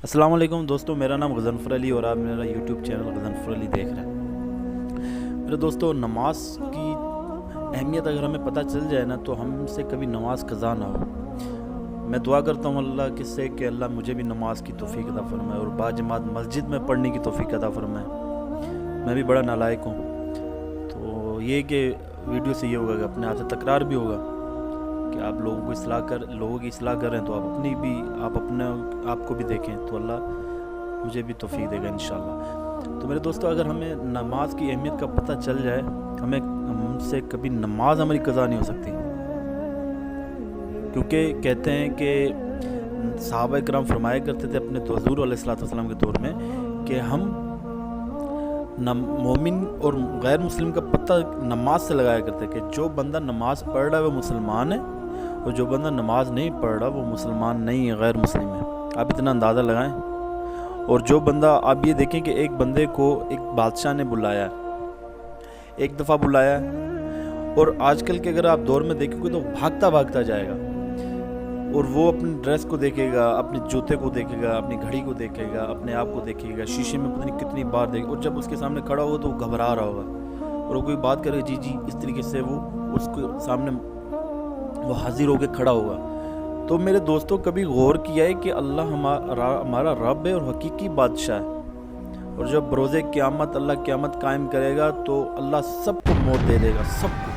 السلام علیکم دوستو، میرا نام غضنفر علی اور آپ میرا یوٹیوب چینل غضنفر علی دیکھ رہے ہیں۔ میرے دوستو، نماز کی اہمیت اگر ہمیں پتہ چل جائے نا تو ہم سے کبھی نماز قضا نہ ہو۔ میں دعا کرتا ہوں اللہ کے سے کہ اللہ مجھے بھی نماز کی توفیق عطا فرمائے اور باجماعت مسجد میں پڑھنے کی توفیق عطا فرمائے۔ میں بھی بڑا نالائق ہوں، تو یہ کہ ویڈیو سے یہ ہوگا کہ اپنے آپ سے تکرار بھی ہوگا کہ آپ لوگوں کی اصلاح کر رہے ہیں، تو آپ کو بھی دیکھیں تو اللہ مجھے بھی توفیق دے گا انشاءاللہ۔ تو میرے دوستو، اگر ہمیں نماز کی اہمیت کا پتہ چل جائے، ہم سے کبھی نماز ہماری قضا نہیں ہو سکتی، کیونکہ کہتے ہیں کہ صحابہ کرام فرمایا کرتے تھے اپنے حضور علیہ السلام کے دور میں کہ ہم مومن اور غیر مسلم کا پتہ نماز سے لگایا کرتے کہ جو بندہ نماز پڑھ رہا ہے وہ مسلمان ہے، اور جو بندہ نماز نہیں پڑھ رہا وہ مسلمان نہیں ہے، غیر مسلم ہے۔ آپ اتنا اندازہ لگائیں۔ اور جو بندہ، آپ یہ دیکھیں کہ ایک بندے کو ایک بادشاہ نے بلایا، ایک دفعہ بلایا، اور آج کل کے اگر آپ دور میں دیکھیں گے تو بھاگتا جائے گا، اور وہ اپنی ڈریس کو دیکھے گا، اپنے جوتے کو دیکھے گا، اپنی گھڑی کو دیکھے گا، اپنے آپ کو دیکھے گا، شیشے میں پتہ نہیں کتنی بار دیکھے گا، اور جب اس کے سامنے کھڑا ہوگا تو وہ گھبرا رہا ہوگا، اور وہ کوئی بات کرے گا جی اس طریقے سے وہ اس کو سامنے وہ حاضر ہو کے کھڑا ہوگا۔ تو میرے دوستوں، کبھی غور کیا ہے کہ اللہ ہمارا رب ہے اور حقیقی بادشاہ ہے، اور جب بروز قیامت اللہ قیامت قائم کرے گا تو اللہ سب کو موت دے دے گا، سب کو،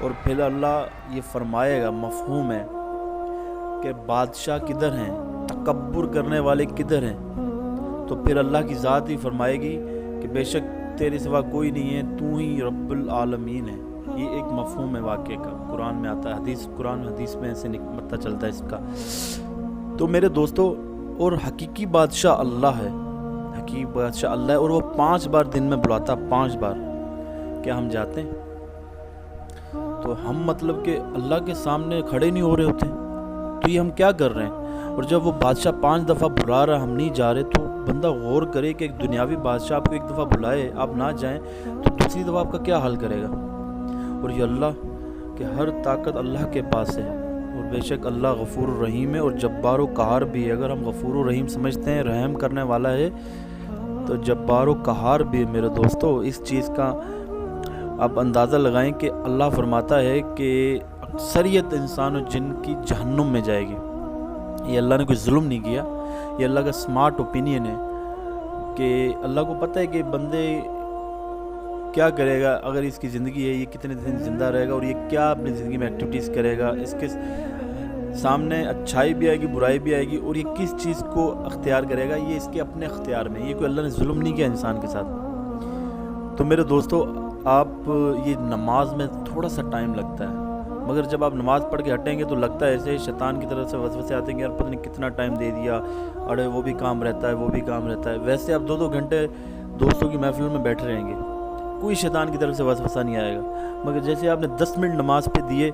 اور پھر اللہ یہ فرمائے گا، مفہوم ہے کہ بادشاہ کدھر ہیں، تکبر کرنے والے کدھر ہیں، تو پھر اللہ کی ذات ہی فرمائے گی کہ بے شک تیرے سوا کوئی نہیں ہے، تو ہی رب العالمین ہے۔ یہ ایک مفہوم ہے واقعے کا، قرآن میں آتا ہے، قرآن حدیث میں ایسے پتہ چلتا ہے اس کا۔ تو میرے دوستو، اور حقیقی بادشاہ اللہ ہے، حقیقی بادشاہ اللہ ہے، اور وہ 5 بار دن میں بلاتا، 5 بار۔ کیا ہم جاتے ہیں؟ تو ہم مطلب کہ اللہ کے سامنے کھڑے نہیں ہو رہے ہوتے، تو یہ ہم کیا کر رہے ہیں؟ اور جب وہ بادشاہ 5 دفعہ بلا رہا، ہم نہیں جا رہے، تو بندہ غور کرے کہ ایک دنیاوی بادشاہ آپ کو ایک دفعہ بلائے، آپ نہ جائیں تو دوسری دفعہ آپ کا کیا حال کرے گا؟ اور یہ اللہ کہ ہر طاقت اللہ کے پاس ہے، اور بے شک اللہ غفور الرحیم ہے اور جبار و قہار بھی ہے۔ اگر ہم غفور الرحیم سمجھتے ہیں، رحم کرنے والا ہے، تو جبار و قہار بھی ہے۔ میرے دوستو، اس چیز کا آپ اندازہ لگائیں کہ اللہ فرماتا ہے کہ اکثریت انسان و جن کی جہنم میں جائے گی۔ یہ اللہ نے کوئی ظلم نہیں کیا، یہ اللہ کا سمارٹ اوپینین ہے کہ اللہ کو پتہ ہے کہ بندے کیا کرے گا، اگر اس کی زندگی ہے، یہ کتنے دن زندہ رہے گا، اور یہ کیا اپنی زندگی میں ایکٹیویٹیز کرے گا، اس کے سامنے اچھائی بھی آئے گی، برائی بھی آئے گی، اور یہ کس چیز کو اختیار کرے گا، یہ اس کے اپنے اختیار میں، یہ کوئی اللہ نے ظلم نہیں کیا انسان کے ساتھ۔ تو میرے دوستو، آپ یہ نماز میں تھوڑا سا ٹائم لگتا ہے، مگر جب آپ نماز پڑھ کے ہٹیں گے تو لگتا ہے ایسے شیطان کی طرف سے وسوسے آتے ہیں کہ یار پتہ نہیں کتنا ٹائم دے دیا، اڑے وہ بھی کام رہتا ہے، وہ بھی کام رہتا ہے۔ ویسے آپ 2 گھنٹے دوستوں کی محفل میں بیٹھے رہیں گے، کوئی شیطان کی طرف سے وسوسہ نہیں آئے گا، مگر جیسے آپ نے 10 منٹ نماز پہ دیے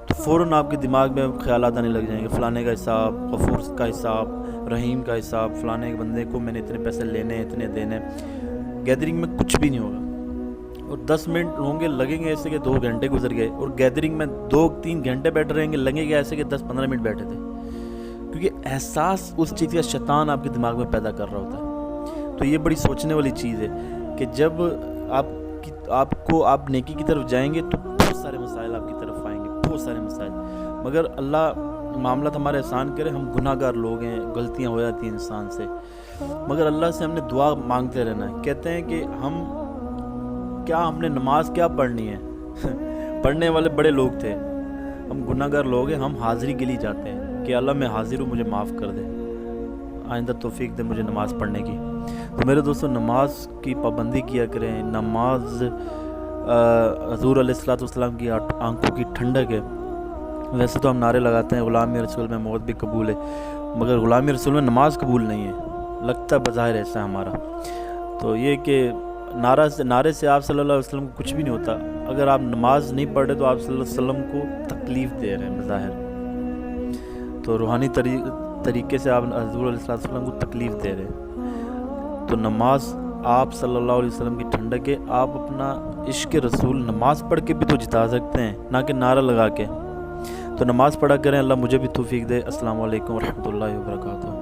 تو فوراً آپ کے دماغ میں خیالات آنے لگ جائیں گے، فلانے کا حساب، غفور کا حساب، رحیم کا حساب، فلانے بندے کو میں نے اتنے پیسے لینے ہیں، اتنے دینے۔ گیدرنگ میں کچھ بھی نہیں ہوگا، اور 10 منٹ ہوں گے، لگیں گے ایسے کہ 2 گھنٹے گزر گئے، اور گیدرنگ میں 2-3 گھنٹے بیٹھ رہیں گے، لگیں گے ایسے کہ 10-15 منٹ بیٹھے تھے، کیونکہ احساس اس چیز کا شیطان آپ کے دماغ میں پیدا کر رہا ہوتا ہے۔ تو یہ بڑی سوچنے والی چیز ہے کہ جب آپ نیکی کی طرف جائیں گے تو بہت سارے مسائل آپ کی طرف آئیں گے، بہت سارے مسائل، مگر اللہ معاملات ہمارے آسان کرے۔ ہم گناہ گار لوگ ہیں، غلطیاں ہو جاتی ہیں انسان سے، مگر اللہ سے ہم نے دعا مانگتے رہنا ہے۔ کہتے ہیں کہ ہم نے نماز کیا پڑھنی ہے پڑھنے والے بڑے لوگ تھے، ہم گناہ گار لوگ ہیں، ہم حاضری کے لیے جاتے ہیں کہ اللہ میں حاضر ہوں، مجھے معاف کر دے، آئندہ توفیق دے مجھے نماز پڑھنے کی۔ تو میرے دوستو، نماز کی پابندی کیا کریں۔ نماز حضور علیہ السلام کی آنکھوں کی ٹھنڈک ہے۔ ویسے تو ہم نعرے لگاتے ہیں غلامی رسول میں موت بھی قبول ہے، مگر غلامی رسول میں نماز قبول نہیں ہے، لگتا ہے بظاہر ایسا ہے ہمارا۔ تو یہ کہ نعرے سے آپ صلی اللہ علیہ وسلم کو کچھ بھی نہیں ہوتا، اگر آپ نماز نہیں پڑھ رہے تو آپ صلی اللہ علیہ وسلم کو تکلیف دے رہے ہیں بظاہر، تو روحانی طریقے سے آپ حضور علیہ السلام کو تکلیف دے رہے ہیں۔ تو نماز آپ صلی اللہ علیہ وسلم کی ٹھنڈک ہے، آپ اپنا عشق رسول نماز پڑھ کے بھی تو جتا سکتے ہیں، نہ کہ نعرہ لگا کے۔ تو نماز پڑھا کریں، اللہ مجھے بھی توفیق دے۔ السلام علیکم ورحمۃ اللہ وبرکاتہ۔